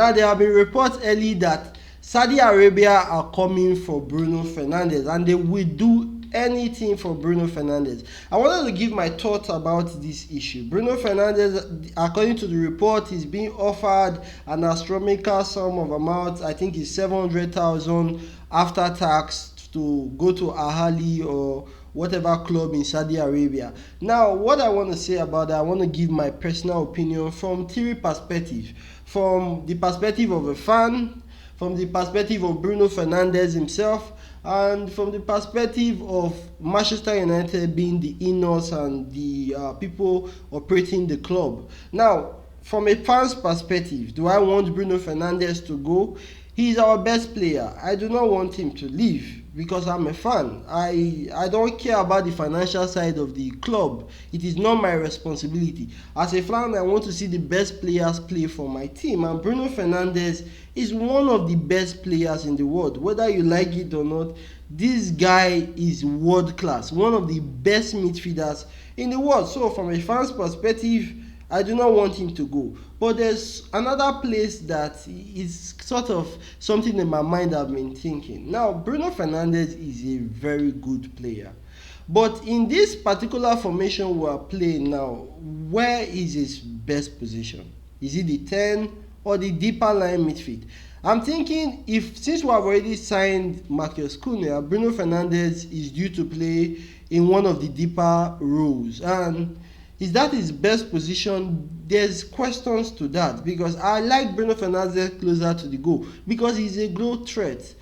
Now there have been reports early that Saudi Arabia are coming for Bruno Fernandes and they will do anything for Bruno Fernandes. I wanted to give my thoughts about this issue. Bruno Fernandes, according to the report, is being offered an astronomical sum of amount. I think it's 700,000 after tax to go to Ahali or whatever club in Saudi Arabia. Now, what I want to say about that, I want to give my personal opinion from three perspectives. From the perspective of a fan, from the perspective of Bruno Fernandes himself, and from the perspective of Manchester United being the in-laws and the people operating the club. Now, from a fan's perspective, do I want Bruno Fernandes to go? He is our best player. I do not want him to leave because I'm a fan. I don't care about the financial side of the club. It is not my responsibility. As a fan, I want to see the best players play for my team, and Bruno Fernandes is one of the best players in the world. Whether you like it or not, this guy is world class, one of the best midfielders in the world. So from a fan's perspective, I do not want him to go. But there's another place that is sort of something in my mind I've been thinking. Now, Bruno Fernandes is a very good player. But in this particular formation we are playing now, where is his best position? Is it the 10 or the deeper line midfield? I'm thinking since we have already signed Marcus Cunha, Bruno Fernandes is due to play in one of the deeper roles. And is that his best position? There's questions to that because I like Bruno Fernandes closer to the goal because he's a goal threat.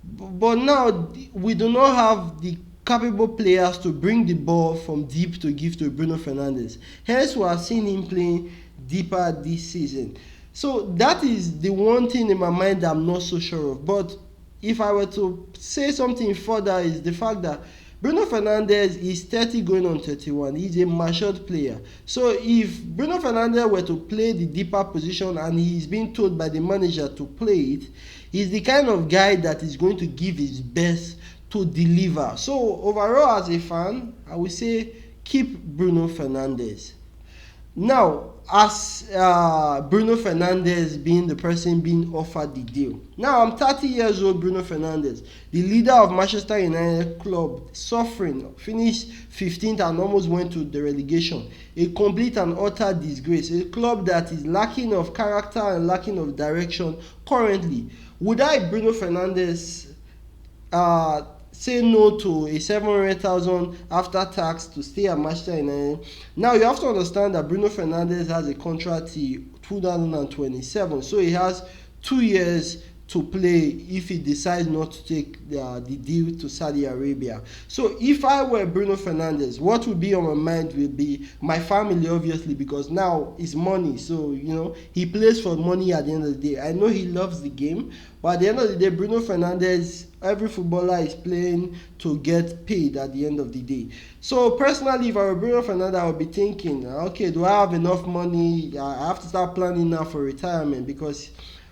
But now we do not have the capable players to bring the ball from deep to give to Bruno Fernandes. Hence, we have seen him playing deeper this season. So that is the one thing in my mind that I'm not so sure of. But if I were to say something further, is the fact that Bruno Fernandes is 30 going on 31. He's a matured player. So if Bruno Fernandes were to play the deeper position and he's being told by the manager to play it, he's the kind of guy that is going to give his best to deliver. So overall, as a fan, I would say keep Bruno Fernandes. Now, as Bruno Fernandes being the person being offered the deal. Now, I'm 30 years old, Bruno Fernandes, the leader of Manchester United club, suffering, finished 15th and almost went to the relegation. A complete and utter disgrace. A club that is lacking of character and lacking of direction currently. Would I, Bruno Fernandes, say no to a 700,000 after tax to stay at Manchester United? Now you have to understand that Bruno Fernandes has a contract till 2027, so he has 2 years to play if he decides not to take the deal to Saudi Arabia. So if I were Bruno Fernandes, what would be on my mind will be my family, obviously, because now it's money. So, he plays for money at the end of the day. I know he loves the game, but at the end of the day, Bruno Fernandes, every footballer is playing to get paid at the end of the day. So personally, if I were Bruno Fernandes, I would be thinking, okay, do I have enough money? I have to start planning now for retirement because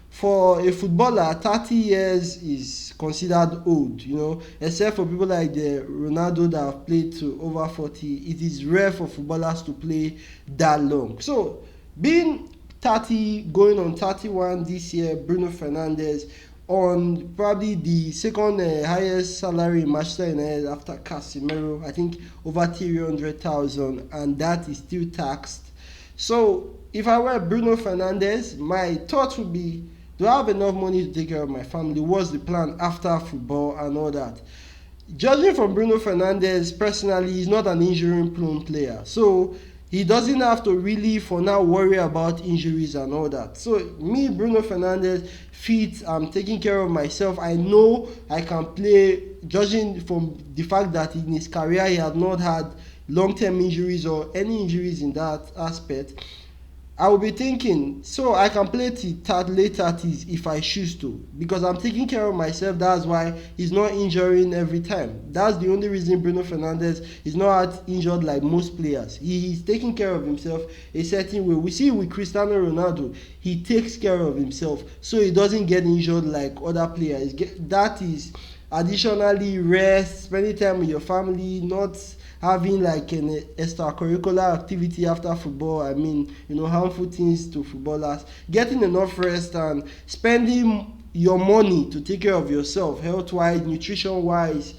for a footballer, 30 years is considered old, except for people like the Ronaldo that have played to over 40. It is rare for footballers to play that long. So, being 30, going on 31 this year, Bruno Fernandes on probably the second highest salary in Manchester United after Casemiro, I think over 300,000, and that is still taxed. So, if I were Bruno Fernandes, my thought would be, do I have enough money to take care of my family? What's the plan after football and all that? Judging from Bruno Fernandes, personally, he's not an injury-prone player. So, he doesn't have to really, for now, worry about injuries and all that. So, me, Bruno Fernandes, fit, I'm taking care of myself. I know I can play, judging from the fact that in his career, he had not had long-term injuries or any injuries in that aspect. I will be thinking, so I can play till late 30s if I choose to, because I'm taking care of myself. That's why he's not injuring every time. That's the only reason Bruno Fernandes is not injured like most players. He's taking care of himself a certain way. We see with Cristiano Ronaldo, he takes care of himself, so he doesn't get injured like other players. That is additionally rest, spending time with your family, not having like an extracurricular activity after football. I mean, harmful things to footballers. Getting enough rest and spending your money to take care of yourself, health-wise, nutrition-wise.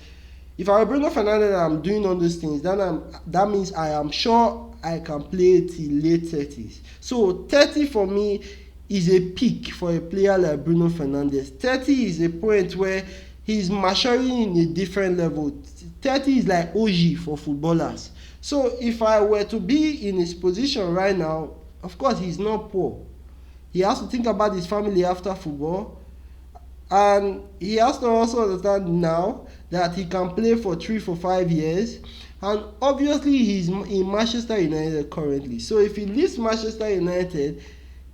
If I were Bruno Fernandes and I'm doing all those things, then that means I am sure I can play till late 30s. So 30 for me is a peak for a player like Bruno Fernandes. 30 is a point where he's maturing in a different level. 30 is like OG for footballers. So if I were to be in his position right now, of course he's not poor. He has to think about his family after football, and he has to also understand now that he can play for 3 for 5 years, and obviously he's in Manchester United currently. So if he leaves Manchester United,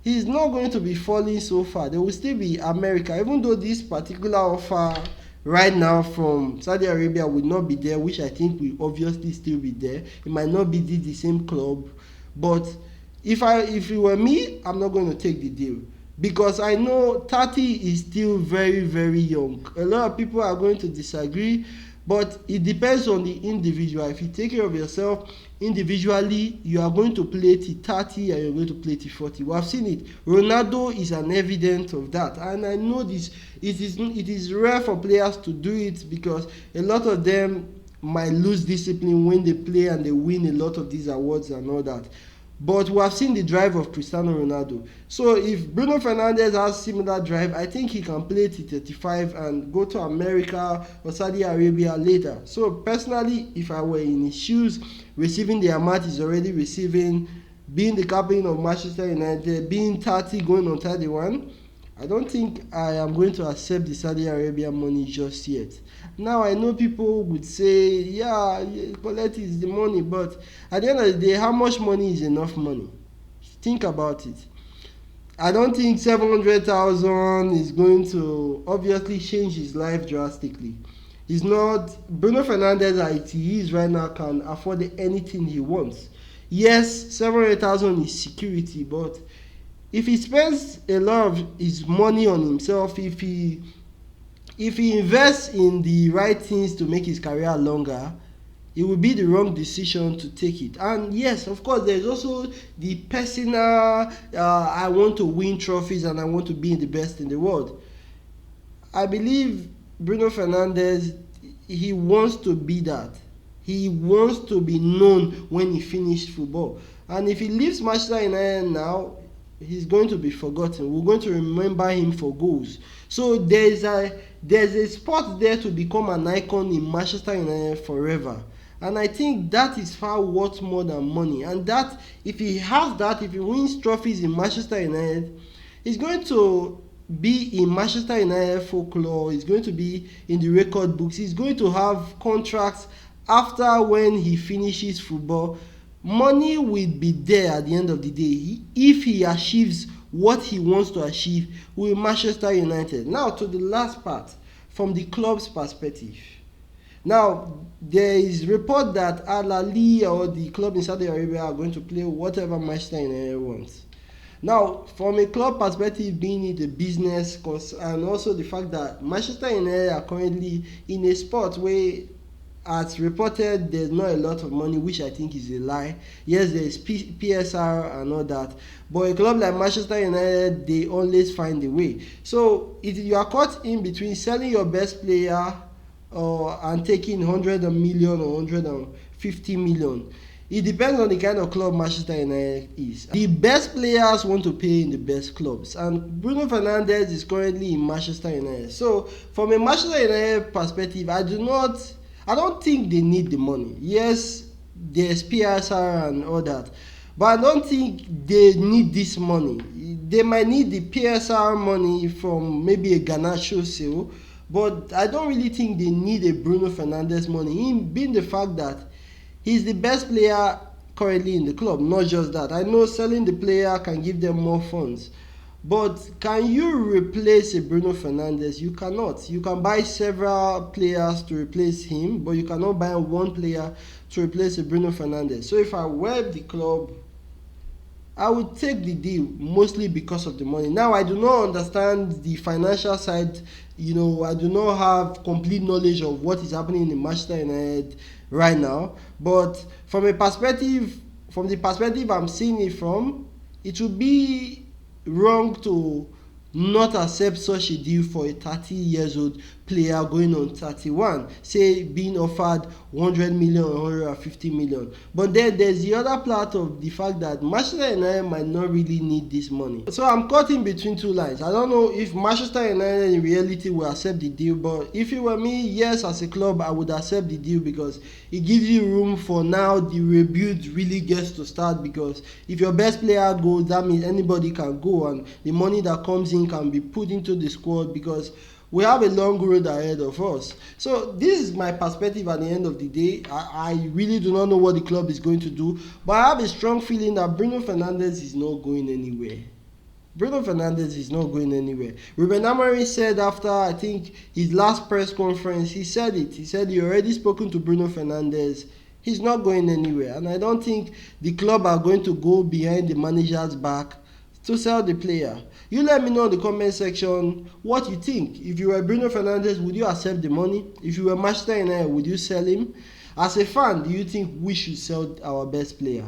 he's not going to be falling so far. There will still be America, even though this particular offer right now from Saudi Arabia will not be there, which I think will obviously still be there. It might not be the same club, but if it were me, I'm not going to take the deal, because I know 30 is still very, very young. A lot of people are going to disagree, but it depends on the individual. If you take care of yourself individually, you are going to play till 30 and you're going to play till 40. We have seen it. Ronaldo is an evidence of that, and I know this. It is rare for players to do it, because a lot of them might lose discipline when they play and they win a lot of these awards and all that. But we have seen the drive of Cristiano Ronaldo. So if Bruno Fernandes has similar drive, I think he can play till 35 and go to America or Saudi Arabia later. So personally, if I were in his shoes, receiving the amount he's already receiving, being the captain of Manchester United, being 30 going on 31, I don't think I am going to accept the Saudi Arabia money just yet. Now I know people would say, yeah, collect is the money, but at the end of the day, how much money is enough money? Think about it. I don't think 700,000 is going to obviously change his life drastically. He's not, Bruno Fernandes as he is right now can afford anything he wants. Yes, 700,000 is security, but if he spends a lot of his money on himself, if he invests in the right things to make his career longer, it would be the wrong decision to take it. And yes, of course, there's also the personal, I want to win trophies and I want to be the best in the world. I believe Bruno Fernandes, he wants to be that. He wants to be known when he finished football. And if he leaves Manchester United now, he's going to be forgotten. We're going to remember him for goals. So there's a spot there to become an icon in Manchester United forever. And I think that is far worth more than money. And that, if he has that, if he wins trophies in Manchester United, he's going to be in Manchester United folklore. He's going to be in the record books. He's going to have contracts after when he finishes football. Money will be there at the end of the day if he achieves what he wants to achieve with Manchester United. Now to the last part, from the club's perspective. Now there is report that Al Ahly or the club in Saudi Arabia are going to play whatever Manchester United wants. Now from a club perspective, being it a business, and also the fact that Manchester United are currently in a spot where, as reported, there's not a lot of money, which I think is a lie. Yes, there's PSR and all that, but a club like Manchester United, they always find a way. So if you are caught in between selling your best player and taking 100 million or 150 million, it depends on the kind of club Manchester United is. The best players want to pay in the best clubs, and Bruno Fernandes is currently in Manchester United. So from a Manchester United perspective, I don't think they need the money. Yes, there's PSR and all that, but I don't think they need this money. They might need the PSR money from maybe a Garnacho sale, but I don't really think they need a Bruno Fernandes money, him being the fact that he's the best player currently in the club. Not just that, I know selling the player can give them more funds, but can you replace a Bruno Fernandes? You cannot. You can buy several players to replace him, but you cannot buy one player to replace a Bruno Fernandes. So if I were the club, I would take the deal mostly because of the money. Now, I do not understand the financial side. I do not have complete knowledge of what is happening in Manchester United right now. But from the perspective I'm seeing it from, it would be wrong to not accept such a deal for a 30 years old player going on 31, say being offered 100 million or 150 million. But then there's the other part of the fact that Manchester United might not really need this money. So I'm caught in between two lines. I don't know if Manchester United in reality will accept the deal, but if it were me, yes, as a club I would accept the deal, because it gives you room for now the rebuild really gets to start. Because if your best player goes, that means anybody can go, and the money that comes in can be put into the squad, because we have a long road ahead of us. So this is my perspective at the end of the day. I really do not know what the club is going to do, but I have a strong feeling that Bruno Fernandes is not going anywhere. Bruno Fernandes is not going anywhere. Ruben Amorim said after, I think, his last press conference, he said it. He said he already spoken to Bruno Fernandes. He's not going anywhere. And I don't think the club are going to go behind the manager's back to sell the player. You let me know in the comment section what you think. If you were Bruno Fernandes, would you accept the money? If you were Manchester United, would you sell him? As a fan, do you think we should sell our best player?